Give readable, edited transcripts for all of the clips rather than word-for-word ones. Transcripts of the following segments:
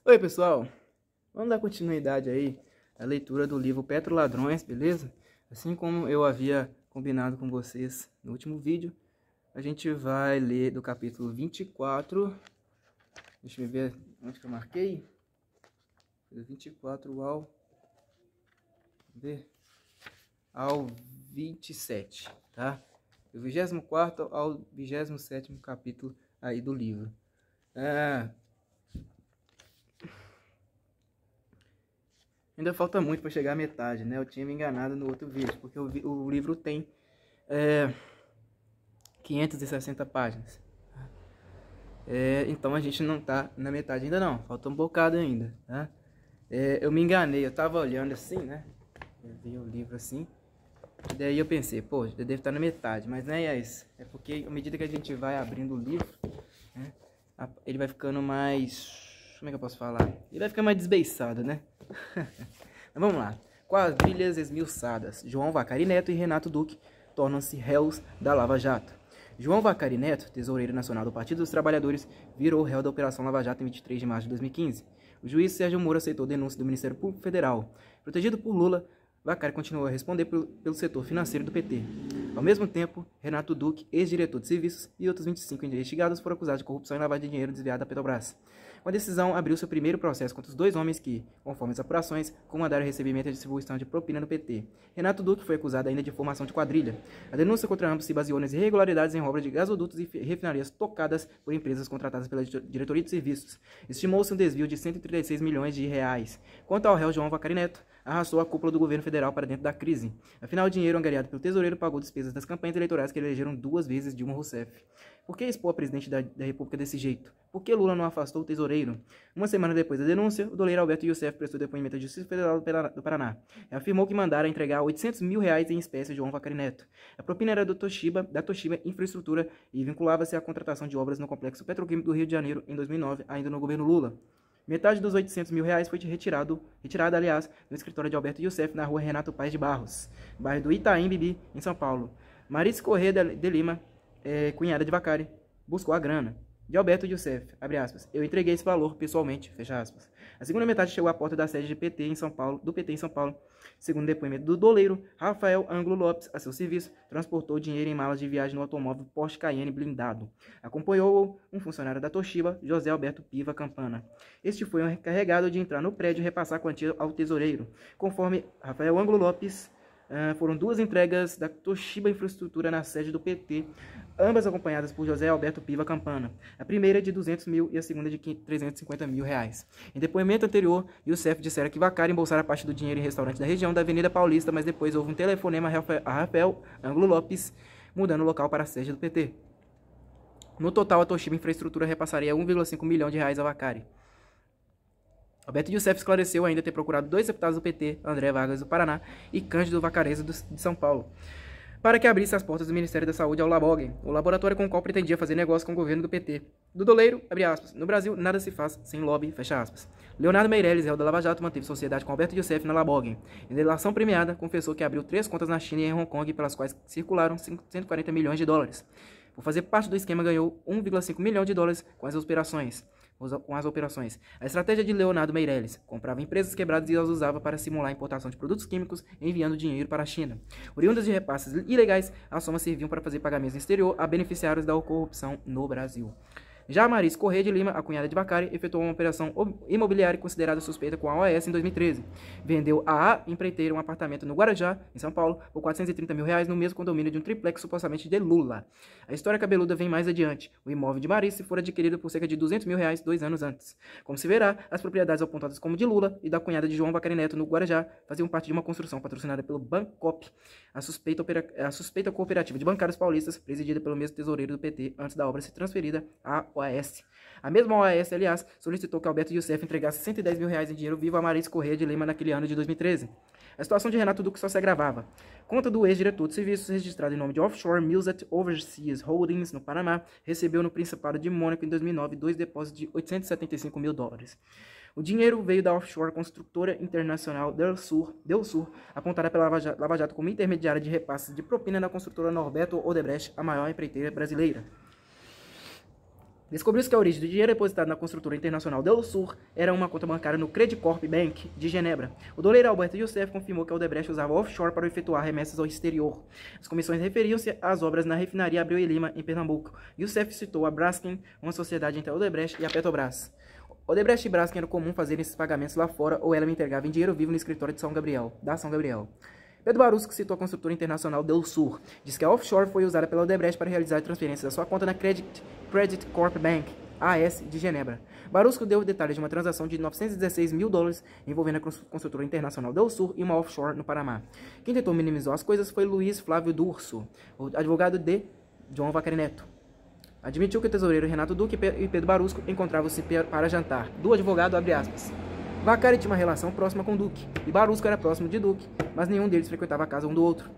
Oi, pessoal! Vamos dar continuidade aí à leitura do livro Petroladrões, beleza? Assim como eu havia combinado com vocês no último vídeo, a gente vai ler do capítulo 24. Deixa eu ver onde que eu marquei. Do 24 ao 27, tá? Do 24º ao 27º capítulo aí do livro. Ainda falta muito para chegar à metade, né? Eu tinha me enganado no outro vídeo, porque o livro tem 560 páginas. Então a gente não tá na metade ainda não, falta um bocado ainda, tá? Eu me enganei, eu tava olhando assim, né? Eu vi o livro assim, e daí eu pensei, pô, já deve estar na metade, mas não é isso. É porque à medida que a gente vai abrindo o livro, né, ele vai ficando mais... Como é que eu posso falar? Ele vai ficar mais desbeiçado, né? Mas vamos lá. Quadrilhas esmiuçadas. João Vacari Neto e Renato Duque tornam-se réus da Lava Jato. João Vacari Neto, tesoureiro nacional do Partido dos Trabalhadores, virou réu da Operação Lava Jato em 23 de março de 2015. O juiz Sérgio Moro aceitou denúncia do Ministério Público Federal. Protegido por Lula, Vacari continuou a responder pelo setor financeiro do PT. Ao mesmo tempo, Renato Duque, ex-diretor de serviços, e outros 25 investigados foram acusados de corrupção e lavagem de dinheiro desviado da Petrobras. Com a decisão, abriu-se o primeiro processo contra os dois homens que, conforme as apurações, comandaram o recebimento e distribuição de propina no PT. Renato Duque foi acusado ainda de formação de quadrilha. A denúncia contra ambos se baseou nas irregularidades em obras de gasodutos e refinarias tocadas por empresas contratadas pela diretoria de serviços. Estimou-se um desvio de 136 milhões de reais. Quanto ao réu João Vacari Neto, arrastou a cúpula do governo federal para dentro da crise. Afinal, o dinheiro angariado pelo tesoureiro pagou despesas das campanhas eleitorais que elegeram 2 vezes Dilma Rousseff. Por que expor a presidente da República desse jeito? Por que Lula não afastou o tesoureiro? Uma semana depois da denúncia, o doleiro Alberto Youssef prestou depoimento à Justiça Federal do Paraná. Afirmou que mandara entregar 800 mil reais em espécie a João Vacari Neto. A propina era da Toshiba Infraestrutura e vinculava-se à contratação de obras no Complexo Petroquímico do Rio de Janeiro em 2009, ainda no governo Lula. Metade dos 800 mil reais foi retirada, aliás, no escritório de Alberto Youssef, na rua Renato Paes de Barros, bairro do Itaim Bibi, em São Paulo. Marice Corrêa de Lima, cunhada de Vacari, buscou a grana. De Alberto Youssef, abre aspas, eu entreguei esse valor pessoalmente, fecha aspas. A segunda metade chegou à porta da sede do PT em São Paulo, segundo depoimento do doleiro, Rafael Ângulo Lopes, a seu serviço, transportou dinheiro em malas de viagem no automóvel Porsche Cayenne blindado. Acompanhou um funcionário da Toshiba, José Alberto Piva Campana. Este foi o encarregado de entrar no prédio e repassar a quantia ao tesoureiro. Conforme Rafael Ângulo Lopes, foram 2 entregas da Toshiba Infraestrutura na sede do PT, ambas acompanhadas por José Alberto Piva Campana. A primeira de 200 mil e a segunda de 350 mil reais. Em depoimento anterior, Youssef dissera que Vacari embolsara parte do dinheiro em restaurantes da região da Avenida Paulista, mas depois houve um telefonema a Rafael Ângulo Lopes, mudando o local para a sede do PT. No total, a Toshiba Infraestrutura repassaria 1,5 milhão de reais a Vacari. Alberto Youssef esclareceu ainda ter procurado 2 deputados do PT, André Vargas do Paraná e Cândido Vacarezza de São Paulo, para que abrisse as portas do Ministério da Saúde ao Labogen, o laboratório com o qual pretendia fazer negócio com o governo do PT. Do doleiro, abre aspas, no Brasil nada se faz sem lobby, fecha aspas. Leonardo Meirelles, réu da Lava Jato, manteve sociedade com Alberto Youssef na Labogen. Em delação premiada, confessou que abriu 3 contas na China e em Hong Kong, pelas quais circularam 140 milhões de dólares. Por fazer parte do esquema, ganhou 1,5 milhão de dólares com as operações. A estratégia de Leonardo Meirelles: comprava empresas quebradas e as usava para simular a importação de produtos químicos, enviando dinheiro para a China. Oriundas de repasses ilegais, as somas serviam para fazer pagamentos no exterior a beneficiários da corrupção no Brasil. Já Marice Corrêa de Lima, a cunhada de Vacari, efetuou uma operação imobiliária considerada suspeita com a OAS em 2013. Vendeu a empreiteira um apartamento no Guarujá, em São Paulo, por 430 mil reais no mesmo condomínio de um triplex supostamente de Lula. A história cabeluda vem mais adiante. O imóvel de Marice fora adquirido por cerca de 200 mil reais 2 anos antes. Como se verá, as propriedades apontadas como de Lula e da cunhada de João Vacari Neto no Guarujá faziam parte de uma construção patrocinada pelo Bancop, a suspeita cooperativa de bancários paulistas, presidida pelo mesmo tesoureiro do PT, antes da obra ser transferida à OAS. A mesma OAS, aliás, solicitou que Alberto Youssef entregasse 110 mil reais em dinheiro vivo a Marice Corrêa de Lima naquele ano de 2013. A situação de Renato Duque só se agravava. Conta do ex-diretor de serviços, registrado em nome de Offshore Musat Overseas Holdings, no Panamá, recebeu no Principado de Mônaco, em 2009, 2 depósitos de 875 mil dólares. O dinheiro veio da offshore construtora internacional Del Sur, apontada pela Lava Jato como intermediária de repasses de propina na construtora Norberto Odebrecht, a maior empreiteira brasileira. Descobriu-se que a origem do dinheiro depositado na construtora internacional Del Sur era uma conta bancária no Credit Corp Bank de Genebra. O doleiro Alberto Youssef confirmou que a Odebrecht usava offshore para efetuar remessas ao exterior. As comissões referiam-se às obras na refinaria Abreu e Lima, em Pernambuco. Youssef citou a Braskem, uma sociedade entre a Odebrecht e a Petrobras. Odebrecht e Braskem era comum fazerem esses pagamentos lá fora ou ela me entregava em dinheiro vivo no escritório de São Gabriel. Pedro Barusco citou a construtora internacional Del Sur. Diz que a offshore foi usada pela Odebrecht para realizar transferências da sua conta na Credit Corp Bank, AS, de Genebra. Barusco deu detalhes de uma transação de 916 mil dólares envolvendo a construtora internacional Del Sur e uma offshore no Panamá. Quem tentou minimizar as coisas foi Luiz Flávio Durso, o advogado de João Vacari Neto. Admitiu que o tesoureiro Renato Duque e Pedro Barusco encontravam-se para jantar. Do advogado, abre aspas. Vacari tinha uma relação próxima com Duque, e Barusco era próximo de Duque, mas nenhum deles frequentava a casa um do outro.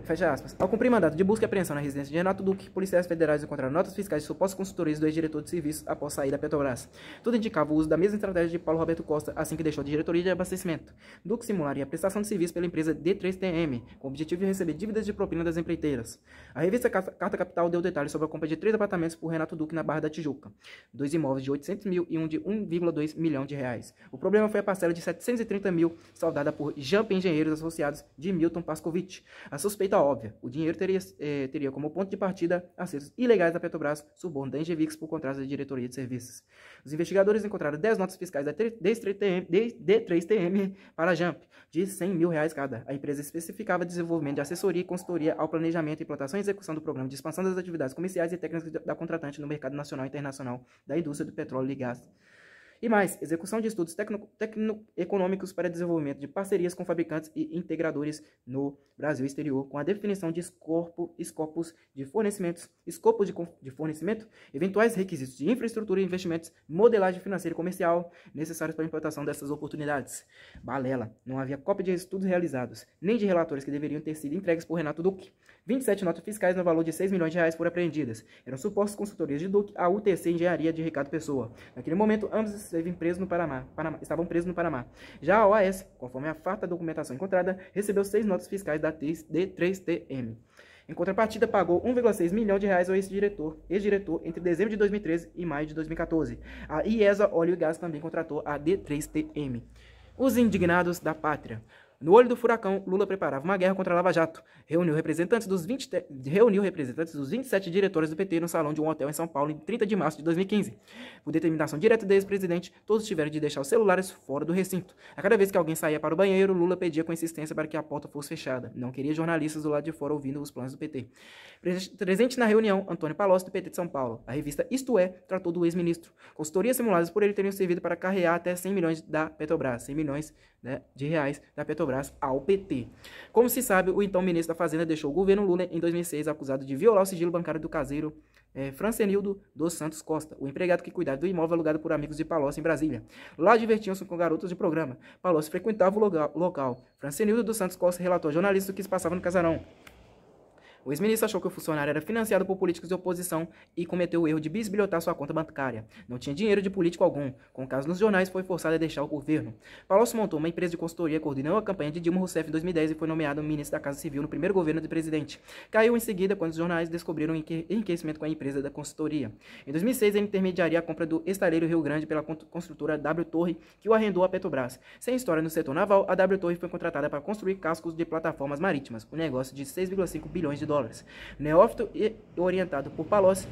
Fecha aspas. Ao cumprir mandato de busca e apreensão na residência de Renato Duque, policiais federais encontraram notas fiscais de supostas consultorias do ex-diretor de serviços após sair da Petrobras. Tudo indicava o uso da mesma estratégia de Paulo Roberto Costa assim que deixou a diretoria de abastecimento. Duque simularia a prestação de serviço pela empresa D3TM, com o objetivo de receber dívidas de propina das empreiteiras. A revista Carta Capital deu detalhes sobre a compra de 3 apartamentos por Renato Duque na Barra da Tijuca, 2 imóveis de 800 mil e um de 1,2 milhão de reais. O problema foi a parcela de 730 mil, saudada por Jamp Engenheiros Associados de Milton Pascovitch. A suspeita óbvia. O dinheiro teria como ponto de partida acertos ilegais da Petrobras, suborno da Engevix por contrato da diretoria de serviços. Os investigadores encontraram 10 notas fiscais da D3TM para a Jamp, de 100 mil reais cada. A empresa especificava desenvolvimento de assessoria e consultoria ao planejamento, implantação e execução do programa de expansão das atividades comerciais e técnicas da contratante no mercado nacional e internacional da indústria do petróleo e gás. E mais, execução de estudos tecno-econômicos para desenvolvimento de parcerias com fabricantes e integradores no Brasil e exterior, com a definição de escopos de fornecimento, eventuais requisitos de infraestrutura e investimentos, modelagem financeira e comercial necessários para a implantação dessas oportunidades. Balela, não havia cópia de estudos realizados, nem de relatórios que deveriam ter sido entregues por Renato Duque. 27 notas fiscais no valor de 6 milhões de reais foram apreendidas. Eram supostas consultorias de Duque à UTC Engenharia de Ricardo Pessoa. Naquele momento, ambos estavam presos no Panamá. Já a OAS, conforme a farta documentação encontrada, recebeu 6 notas fiscais da D3TM. Em contrapartida, pagou 1,6 milhão de reais ao ex-diretor entre dezembro de 2013 e maio de 2014. A IESA Óleo e Gás também contratou a D3TM. Os indignados da pátria. No olho do furacão, Lula preparava uma guerra contra a Lava Jato. Reuniu representantes dos 27 diretores do PT no salão de um hotel em São Paulo em 30 de março de 2015. Por determinação direta do ex-presidente, todos tiveram de deixar os celulares fora do recinto. A cada vez que alguém saía para o banheiro, Lula pedia com insistência para que a porta fosse fechada. Não queria jornalistas do lado de fora ouvindo os planos do PT. Presente na reunião, Antônio Palocci, do PT de São Paulo. A revista Isto É tratou do ex-ministro. Consultorias simuladas por ele teriam servido para carrear até 100 milhões da Petrobras, 100 milhões de reais da Petrobras ao PT. Como se sabe, o então ministro da Fazenda deixou o governo Lula em 2006 acusado de violar o sigilo bancário do caseiro Francenildo dos Santos Costa, o empregado que cuidava do imóvel alugado por amigos de Palocci em Brasília. Lá divertiam-se com garotos de programa. Palocci frequentava o local. Francenildo dos Santos Costa relatou a jornalistas o que se passava no casarão. O ex-ministro achou que o funcionário era financiado por políticos de oposição e cometeu o erro de bisbilhotar sua conta bancária. Não tinha dinheiro de político algum. Com o caso nos jornais, foi forçado a deixar o governo. Palocci montou uma empresa de consultoria, coordenou a campanha de Dilma Rousseff em 2010 e foi nomeado ministro da Casa Civil no primeiro governo do presidente. Caiu em seguida quando os jornais descobriram o enriquecimento com a empresa da consultoria. Em 2006, ele intermediaria a compra do estaleiro Rio Grande pela construtora W Torre, que o arrendou à Petrobras. Sem história no setor naval, a W Torre foi contratada para construir cascos de plataformas marítimas, um negócio de 6,5 bilhões de dólares. Neófito e orientado por Palocci,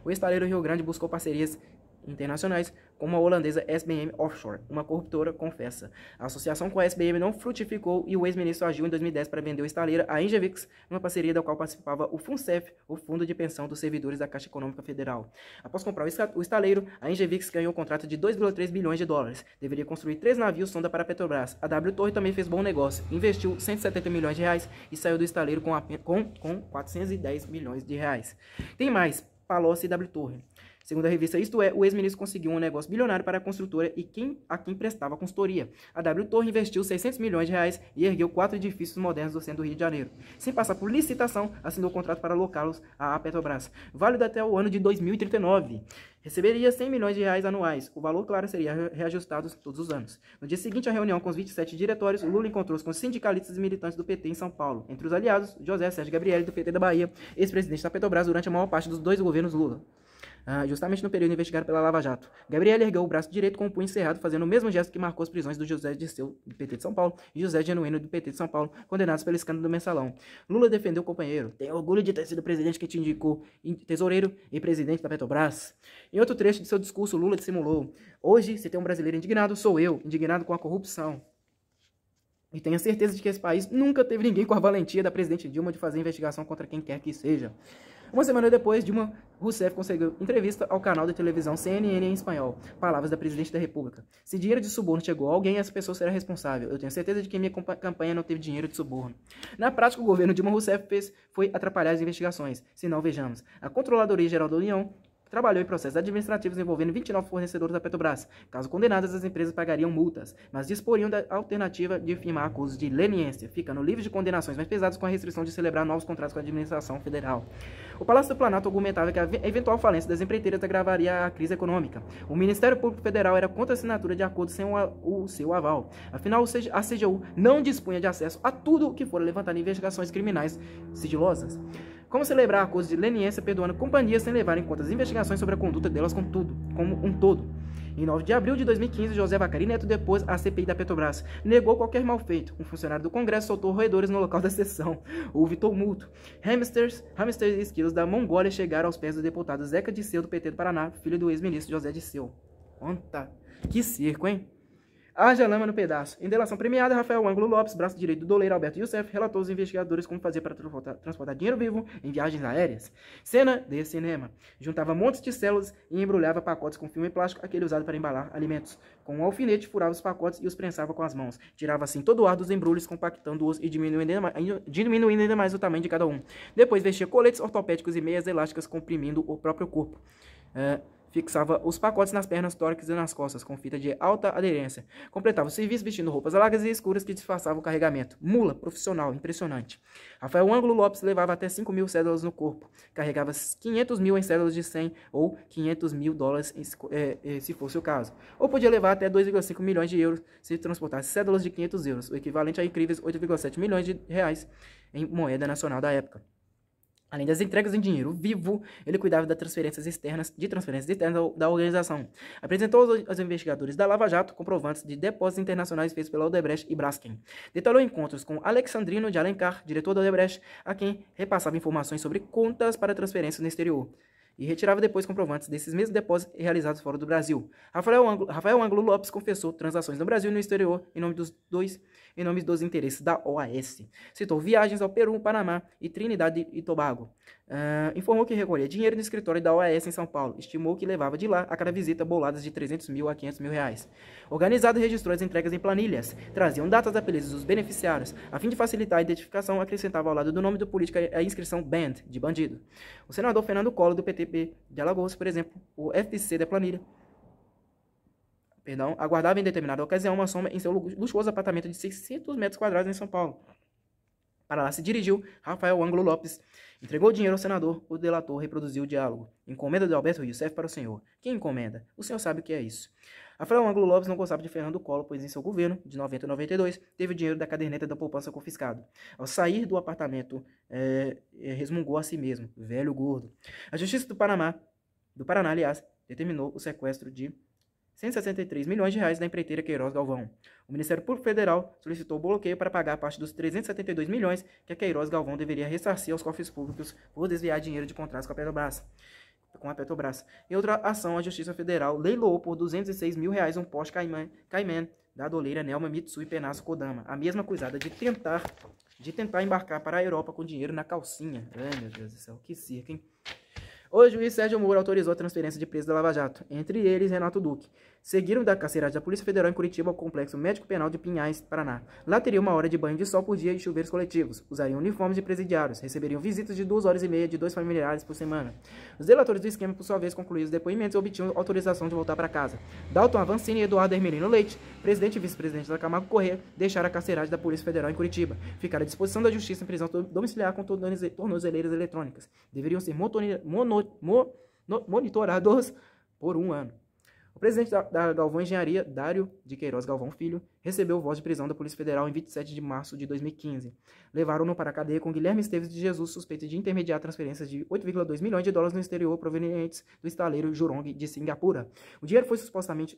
o estaleiro Rio Grande buscou parcerias internacionais como a holandesa SBM Offshore, uma corruptora, confessa. A associação com a SBM não frutificou e o ex-ministro agiu em 2010 para vender o estaleiro à Engevix, uma parceria da qual participava o FUNCEF, o Fundo de Pensão dos Servidores da Caixa Econômica Federal. Após comprar o estaleiro, a Engevix ganhou um contrato de 2,3 bilhões de dólares. Deveria construir 3 navios sonda para a Petrobras. A W Torre também fez bom negócio, investiu 170 milhões de reais e saiu do estaleiro com 410 milhões de reais. Tem mais, Palocci e W Torre. Segundo a revista Isto É, o ex-ministro conseguiu um negócio bilionário para a construtora e a quem prestava consultoria. A W Torre investiu 600 milhões de reais e ergueu 4 edifícios modernos do centro do Rio de Janeiro. Sem passar por licitação, assinou o contrato para alocá-los à Petrobras, válido até o ano de 2039. Receberia 100 milhões de reais anuais. O valor, claro, seria reajustado todos os anos. No dia seguinte à reunião com os 27 diretórios, Lula encontrou-se com sindicalistas e militantes do PT em São Paulo. Entre os aliados, José Sérgio Gabrielli, do PT da Bahia, ex-presidente da Petrobras durante a maior parte dos 2 governos Lula. Justamente no período investigado pela Lava Jato. Gabriel ergueu o braço direito com o punho encerrado, fazendo o mesmo gesto que marcou as prisões do José Dirceu, do PT de São Paulo, e José Genuíno, do PT de São Paulo, condenados pelo escândalo do Mensalão. Lula defendeu o companheiro. Tem orgulho de ter sido o presidente que te indicou tesoureiro e presidente da Petrobras. Em outro trecho de seu discurso, Lula dissimulou: hoje, se tem um brasileiro indignado, sou eu, indignado com a corrupção. E tenho certeza de que esse país nunca teve ninguém com a valentia da presidente Dilma de fazer investigação contra quem quer que seja. Uma semana depois, Dilma Rousseff conseguiu entrevista ao canal de televisão CNN em espanhol. Palavras da presidente da República: se dinheiro de suborno chegou a alguém, essa pessoa será responsável. Eu tenho certeza de que minha campanha não teve dinheiro de suborno. Na prática, o governo Dilma Rousseff foi atrapalhar as investigações. Se não, vejamos. A Controladoria Geral da União trabalhou em processos administrativos envolvendo 29 fornecedores da Petrobras. Caso condenadas, as empresas pagariam multas, mas disporiam da alternativa de firmar acordos de leniência, ficando livres de condenações mais pesadas com a restrição de celebrar novos contratos com a administração federal. O Palácio do Planalto argumentava que a eventual falência das empreiteiras agravaria a crise econômica. O Ministério Público Federal era contra a assinatura de acordos sem o seu aval. Afinal, a CGU não dispunha de acesso a tudo o que for levantado em investigações criminais sigilosas. Como celebrar acordos de leniência perdoando companhias sem levar em conta as investigações sobre a conduta delas como um todo? Em 9 de abril de 2015, José Vacari Neto depôs a CPI da Petrobras. Negou qualquer mal feito. Um funcionário do Congresso soltou roedores no local da sessão. Houve tumulto. Hamsters e esquilos da Mongólia chegaram aos pés do deputado Zeca Dirceu, do PT do Paraná, filho do ex-ministro José Dirceu. Conta. Que circo, hein? Haja lama no pedaço. Em delação premiada, Rafael Ângulo Lopes, braço direito do doleiro Alberto Youssef, relatou aos investigadores como fazer para transportar dinheiro vivo em viagens aéreas. Cena de cinema. Juntava montes de células e embrulhava pacotes com filme plástico, aquele usado para embalar alimentos. Com um alfinete, furava os pacotes e os prensava com as mãos. Tirava assim todo o ar dos embrulhos, compactando-os e diminuindo ainda mais o tamanho de cada um. Depois vestia coletes ortopédicos e meias elásticas, comprimindo o próprio corpo. Fixava os pacotes nas pernas, tórax e nas costas, com fita de alta aderência. Completava o serviço vestindo roupas largas e escuras que disfarçavam o carregamento. Mula, profissional, impressionante. Rafael Ângulo Lopes levava até 5 mil cédulas no corpo. Carregava 500 mil em cédulas de 100 ou 500 mil dólares, se fosse o caso. Ou podia levar até 2,5 milhões de euros se transportasse cédulas de 500 euros, o equivalente a incríveis 8,7 milhões de reais em moeda nacional da época. Além das entregas em dinheiro vivo, ele cuidava de transferências externas da organização. Apresentou aos investigadores da Lava Jato comprovantes de depósitos internacionais feitos pela Odebrecht e Braskem. Detalhou encontros com Alexandrino de Alencar, diretor da Odebrecht, a quem repassava informações sobre contas para transferências no exterior. E retirava depois comprovantes desses mesmos depósitos realizados fora do Brasil. Rafael Ângulo Lopes confessou transações no Brasil e no exterior em nome dos interesses da OAS. Citou viagens ao Peru, Panamá e Trinidade e Tobago. Informou que recolhia dinheiro no escritório da OAS em São Paulo. Estimou que levava de lá a cada visita boladas de 300 mil a 500 mil reais. Organizado, registrou as entregas em planilhas. Traziam datas, apelidos dos beneficiários. A fim de facilitar a identificação, acrescentava ao lado do nome do político a inscrição BAND, de bandido. O senador Fernando Collor, do PTB de Alagoas, por exemplo, o FPC da planilha, aguardava em determinada ocasião uma soma em seu luxuoso apartamento de 600 metros quadrados em São Paulo. Para lá se dirigiu Rafael Ângulo Lopes. Entregou o dinheiro ao senador, o delator reproduziu o diálogo. Encomenda de Alberto Youssef para o senhor. Quem encomenda? O senhor sabe o que é isso. Rafael Ângulo Lopes não gostava de Fernando Collor, pois em seu governo, de 90 a 92, teve o dinheiro da caderneta da poupança confiscado. Ao sair do apartamento, resmungou a si mesmo, velho gordo. A Justiça do Paraná, aliás, determinou o sequestro de 163 milhões de reais da empreiteira Queiroz Galvão. O Ministério Público Federal solicitou o bloqueio para pagar parte dos 372 milhões que a Queiroz Galvão deveria ressarcir aos cofres públicos por desviar dinheiro de contratos com a Petrobras. Em outra ação, a Justiça Federal leiloou por 206 mil reais um Porsche Cayman da doleira Nelma Mitsui Penasso Kodama, a mesma acusada de tentar embarcar para a Europa com dinheiro na calcinha. Ai, meu Deus do céu, que circo, hein? O juiz Sérgio Moro autorizou a transferência de presos da Lava Jato, entre eles Renato Duque. Seguiram da carceragem da Polícia Federal em Curitiba ao Complexo Médico Penal de Pinhais, Paraná. Lá teriam uma hora de banho de sol por dia e chuveiros coletivos. Usariam uniformes de presidiários. Receberiam visitas de 2 horas e meia de 2 familiares por semana. Os delatores do esquema, por sua vez, concluíram os depoimentos e obtinham autorização de voltar para casa. Dalton Avancini e Eduardo Hermelino Leite, presidente e vice-presidente da Camargo Corrêa, deixaram a carceragem da Polícia Federal em Curitiba. Ficaram à disposição da Justiça em prisão domiciliar com tornozeleiras eletrônicas. Deveriam ser monitorados por 1 ano. O presidente da Galvão Engenharia, Dário de Queiroz Galvão Filho, recebeu voz de prisão da Polícia Federal em 27 de março de 2015. Levaram-no para a cadeia com Guilherme Esteves de Jesus, suspeito de intermediar transferências de 8,2 milhões de dólares no exterior provenientes do estaleiro Jurong de Singapura. O dinheiro foi supostamente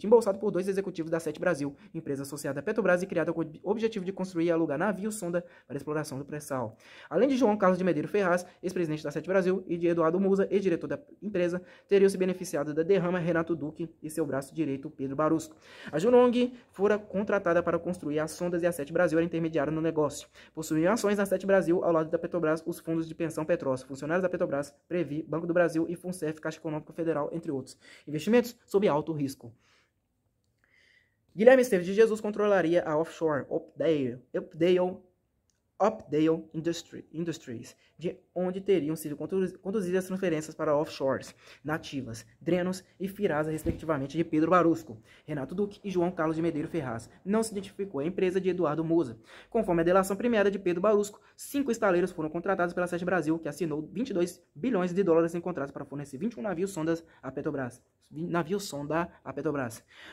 embolsado por 2 executivos da Sete Brasil, empresa associada à Petrobras e criada com o objetivo de construir e alugar navio-sonda para exploração do pré-sal. Além de João Carlos de Medeiros Ferraz, ex-presidente da Sete Brasil, e de Eduardo Musa, ex-diretor da empresa, teriam se beneficiado da derrama Renato Duque e seu braço direito, Pedro Barusco. A Jurong fora contratada para construir as sondas e a Sete Brasil era intermediária no negócio. Possuíam ações na Sete Brasil, ao lado da Petrobras, os fundos de pensão Petrócio, funcionários da Petrobras, Previ, Banco do Brasil e Funcef, Caixa Econômica Federal, entre outros. Investimentos sob alto risco. Guilherme Esteves de Jesus controlaria a offshore Updale Industries, de onde teriam sido conduzidas as transferências para offshores, Nativas, Drenos e Firasa, respectivamente, de Pedro Barusco, Renato Duque e João Carlos de Medeiros Ferraz. Não se identificou a empresa de Eduardo Musa. Conforme a delação premiada de Pedro Barusco, 5 estaleiros foram contratados pela Sete Brasil, que assinou 22 bilhões de dólares em contratos para fornecer 21 navios-sonda à Petrobras.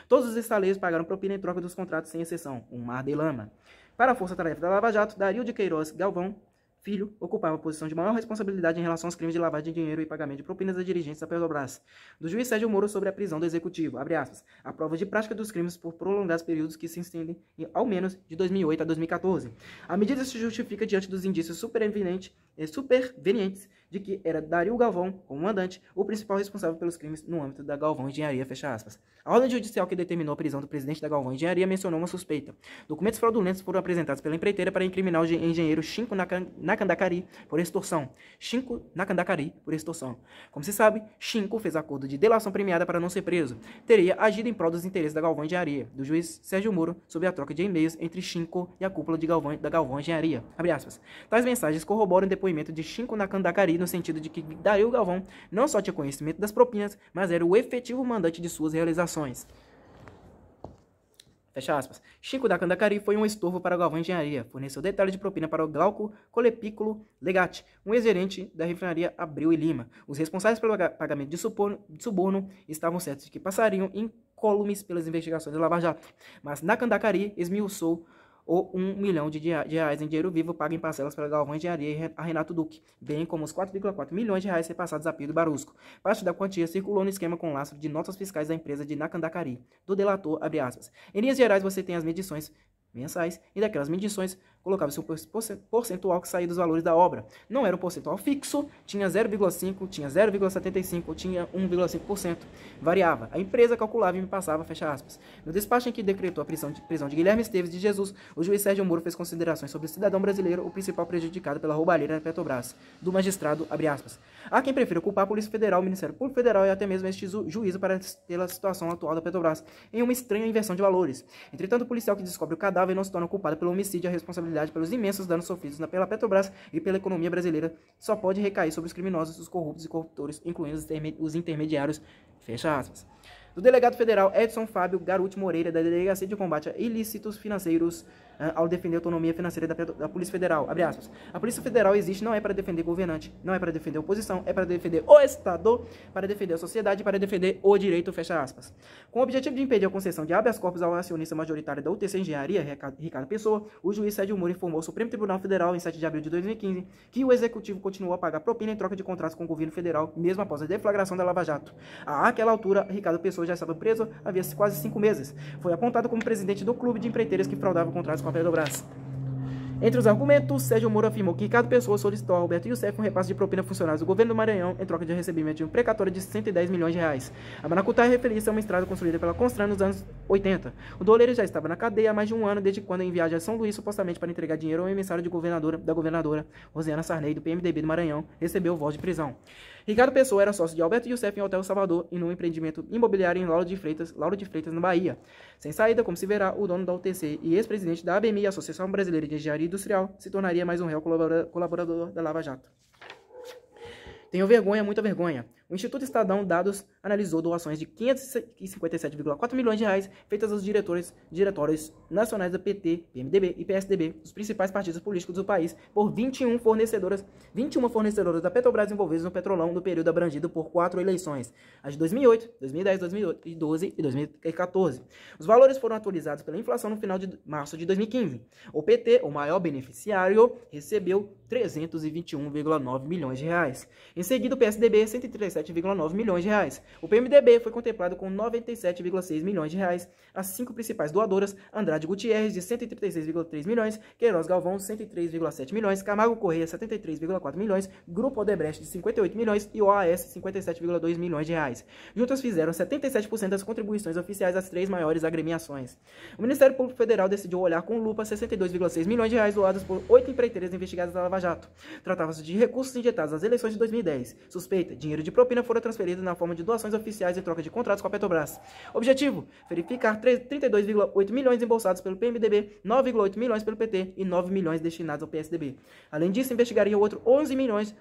Todos os estaleiros pagaram propina em troca dos contratos, sem exceção, um mar de lama. Para a força-tarefa da Lava Jato, Dario de Queiroz Galvão Filho ocupava a posição de maior responsabilidade em relação aos crimes de lavagem de dinheiro e pagamento de propinas a dirigentes da Petrobras. Do juiz Sérgio Moro sobre a prisão do executivo, abre aspas, a prova de prática dos crimes por prolongados períodos que se estendem ao menos de 2008 a 2014. A medida se justifica diante dos indícios supervenientes de que era Dario Galvão, como mandante, o principal responsável pelos crimes no âmbito da Galvão Engenharia, fecha aspas. A ordem judicial que determinou a prisão do presidente da Galvão Engenharia mencionou uma suspeita. Documentos fraudulentos foram apresentados pela empreiteira para incriminar o engenheiro Shinko Nakandakari por extorsão. Como se sabe, Shinko fez acordo de delação premiada para não ser preso. Teria agido em prol dos interesses da Galvão Engenharia, do juiz Sérgio Moro, sobre a troca de e-mails entre Shinko e a cúpula da Galvão Engenharia. Abre aspas. Tais mensagens corroboram o depoimento de Shinko Nakandakari no sentido de que Dario Galvão não só tinha conhecimento das propinas, mas era o efetivo mandante de suas realizações. Fecha aspas. Shinko Nakandakari foi um estorvo para a Galvão Engenharia. Forneceu detalhes de propina para o Glauco Colepículo Legatti, um ex-gerente da refinaria Abreu e Lima. Os responsáveis pelo pagamento de suborno estavam certos de que passariam incólumes pelas investigações da Lava Jato. Mas Nakandakari esmiuçou ou 1 milhão de reais em dinheiro vivo pago em parcelas pela Galvão Engenharia e a Renato Duque, bem como os 4,4 milhões de reais repassados a Pedro Barusco. Parte da quantia circulou no esquema com lastro de notas fiscais da empresa de Nakandakari, do delator, abre aspas. Em linhas gerais, você tem as medições mensais e daquelas medições colocava-se um percentual que saía dos valores da obra. Não era um percentual fixo, tinha 0,5, tinha 0,75, tinha 1,5%. Variava. A empresa calculava e me passava, fecha aspas. No despacho em que decretou a prisão de Guilherme Esteves de Jesus, o juiz Sérgio Moro fez considerações sobre o cidadão brasileiro, o principal prejudicado pela roubalheira da Petrobras. Do magistrado, abre aspas. Há quem prefira culpar a Polícia Federal, o Ministério Público Federal e até mesmo este juízo pela situação atual da Petrobras, em uma estranha inversão de valores. Entretanto, o policial que descobre o cadáver não se torna culpado pelo homicídio, a responsabilidade pelos imensos danos sofridos pela Petrobras e pela economia brasileira só pode recair sobre os criminosos, os corruptos e corruptores, incluindo os intermediários, fecha aspas. Do delegado federal Edson Fábio Garuti Moreira, da Delegacia de Combate a Ilícitos Financeiros, ao defender a autonomia financeira da Polícia Federal, abre aspas. A Polícia Federal existe não é para defender governante, não é para defender a oposição, é para defender o Estado, para defender a sociedade, para defender o direito, fecha aspas. Com o objetivo de impedir a concessão de habeas corpus ao acionista majoritário da UTC Engenharia, Ricardo Pessoa, o juiz Sérgio Moro informou ao Supremo Tribunal Federal, em 7 de abril de 2015, que o Executivo continuou a pagar propina em troca de contratos com o governo federal, mesmo após a deflagração da Lava Jato. Àquela altura, Ricardo Pessoa já estava preso havia quase 5 meses. Foi apontado como presidente do clube de empreiteiras que fraudava contratos com a Petrobras. Entre os argumentos, Sérgio Moro afirmou que Ricardo Pessoa solicitou a Alberto Youssef um repasse de propina a funcionários do governo do Maranhão em troca de recebimento de um precatório de 110 milhões de reais. A Maracutaia referia-se a uma estrada construída pela Constran nos anos 80. O doleiro já estava na cadeia há mais de um ano, desde quando em viagem a São Luís, supostamente para entregar dinheiro ao emissário da governadora Rosiana Sarney, do PMDB do Maranhão, recebeu voz de prisão. Ricardo Pessoa era sócio de Alberto Youssef em Hotel Salvador e num empreendimento imobiliário em Lauro de Freitas, na Bahia. Sem saída, como se verá, o dono da UTC e ex-presidente da ABMI, Associação Brasileira de Engenharia Industrial, se tornaria mais um réu colaborador da Lava Jato. Tenho vergonha, muita vergonha. O Instituto Estadão Dados analisou doações de 557,4 milhões de reais feitas aos diretórios nacionais do PT, PMDB e PSDB, os principais partidos políticos do país, por 21 fornecedoras da Petrobras envolvidas no Petrolão no período abrangido por 4 eleições, as de 2008, 2010, 2012 e 2014. Os valores foram atualizados pela inflação no final de março de 2015. O PT, o maior beneficiário, recebeu 321,9 milhões de reais. Em seguida, o PSDB, 137,9 milhões de reais. O PMDB foi contemplado com 97,6 milhões de reais. As 5 principais doadoras, Andrade Gutierrez, de 136,3 milhões, Queiroz Galvão, 103,7 milhões, Camargo Correia, 73,4 milhões, Grupo Odebrecht, de 58 milhões e OAS, 57,2 milhões de reais. Juntas fizeram 77% das contribuições oficiais às 3 maiores agremiações. O Ministério Público Federal decidiu olhar com lupa 62,6 milhões de reais doados por 8 empreiteiras investigadas da Lava Jato. Tratava-se de recursos injetados nas eleições de 2010. Suspeita, dinheiro de propina foram transferidos na forma de doações oficiais em troca de contratos com a Petrobras. Objetivo, verificar 32,8 milhões embolsados pelo PMDB, 9,8 milhões pelo PT e 9 milhões destinados ao PSDB. Além disso, investigaria outros 11 milhões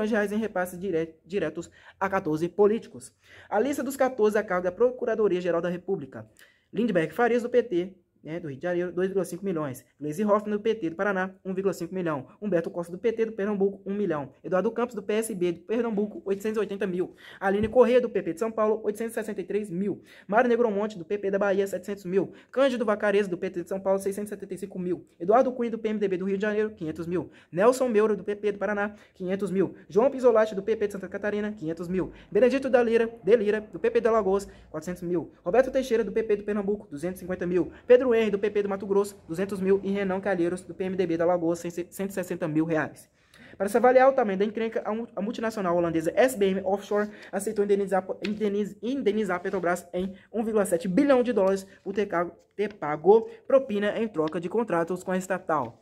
de reais em repasses diretos a 14 políticos. A lista dos 14 a cargo da Procuradoria-Geral da República. Lindbergh Farias, do PT, do Rio de Janeiro, 2,5 milhões. Gleisi Hoffmann, do PT do Paraná, 1,5 milhão. Humberto Costa, do PT do Pernambuco, 1 milhão. Eduardo Campos, do PSB do Pernambuco, 880 mil. Aline Corrêa, do PP de São Paulo, 863 mil. Mário Negromonte, do PP da Bahia, 700 mil. Cândido Vacareza, do PT de São Paulo, 675 mil. Eduardo Cunha, do PMDB do Rio de Janeiro, 500 mil. Nelson Meura, do PP do Paraná, 500 mil. João Pisolati, do PP de Santa Catarina, 500 mil. Benedito Delira, do PP de Alagoas, 400 mil. Roberto Teixeira, do PP do Pernambuco, 250 mil. Pedro Henry, do PP do Mato Grosso, 200 mil, e Renan Calheiros, do PMDB da Lagoa, 160 mil reais. Para se avaliar o tamanho da encrenca, a multinacional holandesa SBM Offshore aceitou indenizar a Petrobras em 1,7 bilhão de dólares por ter pago propina em troca de contratos com a estatal.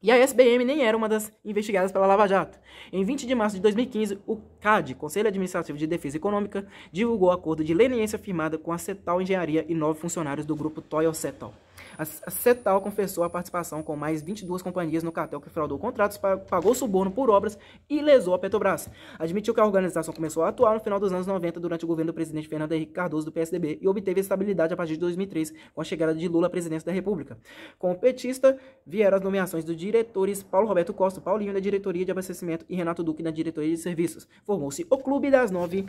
E a SBM nem era uma das investigadas pela Lava Jato. Em 20 de março de 2015, o CAD, Conselho Administrativo de Defesa Econômica, divulgou o acordo de leniência firmado com a Cetal Engenharia e 9 funcionários do grupo Toyo Cetal. A Cetal confessou a participação com mais 22 companhias no cartel que fraudou contratos, pagou suborno por obras e lesou a Petrobras. Admitiu que a organização começou a atuar no final dos anos 90 durante o governo do presidente Fernando Henrique Cardoso do PSDB e obteve estabilidade a partir de 2003 com a chegada de Lula à presidência da República. Com o petista, vieram as nomeações dos diretores Paulo Roberto Costa, Paulinho da diretoria de abastecimento e Renato Duque da diretoria de serviços. Formou-se o Clube das 9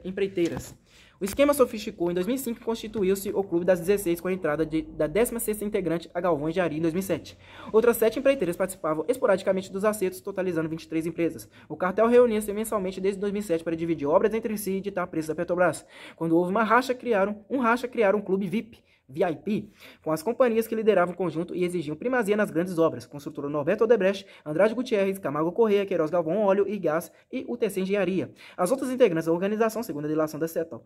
empreiteiras. O esquema sofisticou em 2005 e constituiu-se o Clube das 16 com a entrada da 16ª integrante, a Galvão Engenharia, em 2007. Outras 7 empreiteiras participavam esporadicamente dos acertos, totalizando 23 empresas. O cartel reunia-se mensalmente desde 2007 para dividir obras entre si e ditar preços da Petrobras. Quando houve uma racha, criaram um clube VIP, com as companhias que lideravam o conjunto e exigiam primazia nas grandes obras, construtora Norberto Odebrecht, Andrade Gutierrez, Camargo Correia, Queiroz Galvão, Óleo e Gás e UTC Engenharia. As outras integrantes da organização, segundo a delação da Cetal,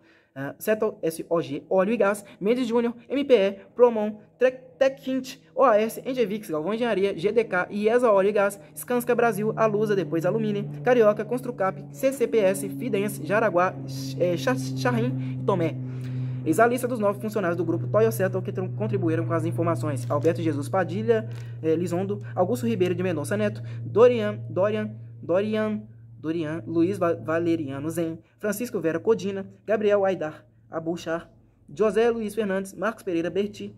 SOG, Óleo e Gás, Mendes Júnior, MPE, Promon, Techint, OAS, Engevix, Galvão Engenharia, GDK, IESA Óleo e Gás, Skanska Brasil, Alusa, depois Alumine, Carioca, Construcap, CCPS, Fidens, Jaraguá, Charrim e Tomé. Eis a lista dos 9 funcionários do grupo Toyo Cetal que contribuíram com as informações: Alberto Jesus Padilha Lizondo, Augusto Ribeiro de Mendonça Neto, Dorian Luiz Valeriano Zen, Francisco Vera Codina, Gabriel Aidar Abuchar, José Luiz Fernandes, Marcos Pereira Berti,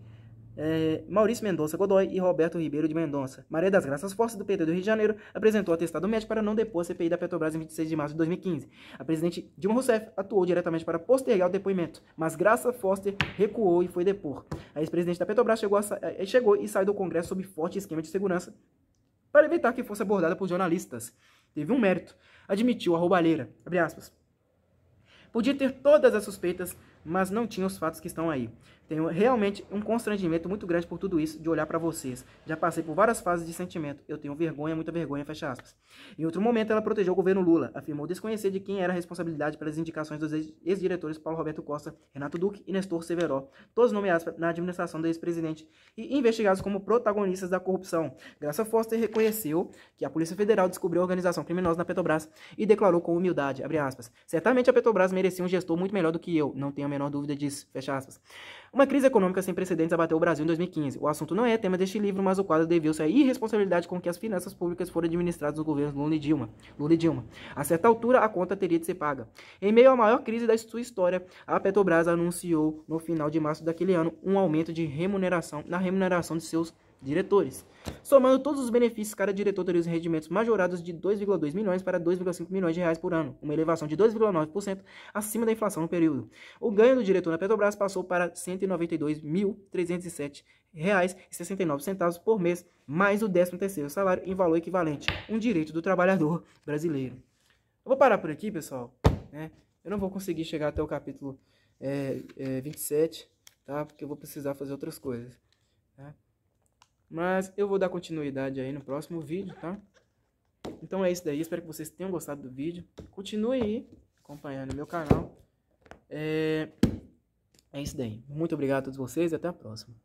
Maurício Mendonça Godoy e Roberto Ribeiro de Mendonça. Maria das Graças Fortes, do PT do Rio de Janeiro, apresentou atestado médico para não depor a CPI da Petrobras em 26 de março de 2015. A presidente Dilma Rousseff atuou diretamente para postergar o depoimento, mas Graça Foster recuou e foi depor. A ex-presidente da Petrobras chegou e saiu do Congresso sob forte esquema de segurança para evitar que fosse abordada por jornalistas. Teve um mérito. Admitiu a roubalheira. Abre aspas. Podia ter todas as suspeitas, mas não tinha os fatos que estão aí. Tenho realmente um constrangimento muito grande por tudo isso, de olhar para vocês. Já passei por várias fases de sentimento. Eu tenho vergonha, muita vergonha, fecha aspas. Em outro momento, ela protegeu o governo Lula. Afirmou desconhecer de quem era a responsabilidade pelas indicações dos ex-diretores Paulo Roberto Costa, Renato Duque e Nestor Severo, todos nomeados na administração do ex-presidente e investigados como protagonistas da corrupção. Graça Foster reconheceu que a Polícia Federal descobriu a organização criminosa na Petrobras e declarou com humildade, abre aspas, certamente a Petrobras merecia um gestor muito melhor do que eu, não tenho a menor dúvida disso, fecha aspas. Uma crise econômica sem precedentes abateu o Brasil em 2015. O assunto não é tema deste livro, mas o quadro deveu-se à irresponsabilidade com que as finanças públicas foram administradas nos governos Lula e Dilma. A certa altura, a conta teria de ser paga. Em meio à maior crise da sua história, a Petrobras anunciou, no final de março daquele ano, um aumento de remuneração na remuneração de seus diretores. Somando todos os benefícios, cada diretor teria os rendimentos majorados de 2,2 milhões para 2,5 milhões de reais por ano, uma elevação de 2,9% acima da inflação no período. O ganho do diretor na Petrobras passou para R$ 192.307,69 por mês, mais o 13º salário em valor equivalente, um direito do trabalhador brasileiro. Eu vou parar por aqui, pessoal, né? Eu não vou conseguir chegar até o capítulo 27, tá? Porque eu vou precisar fazer outras coisas, tá? Mas eu vou dar continuidade aí no próximo vídeo, tá? Então é isso daí, espero que vocês tenham gostado do vídeo. Continue aí acompanhando o meu canal. É isso daí. Muito obrigado a todos vocês e até a próxima.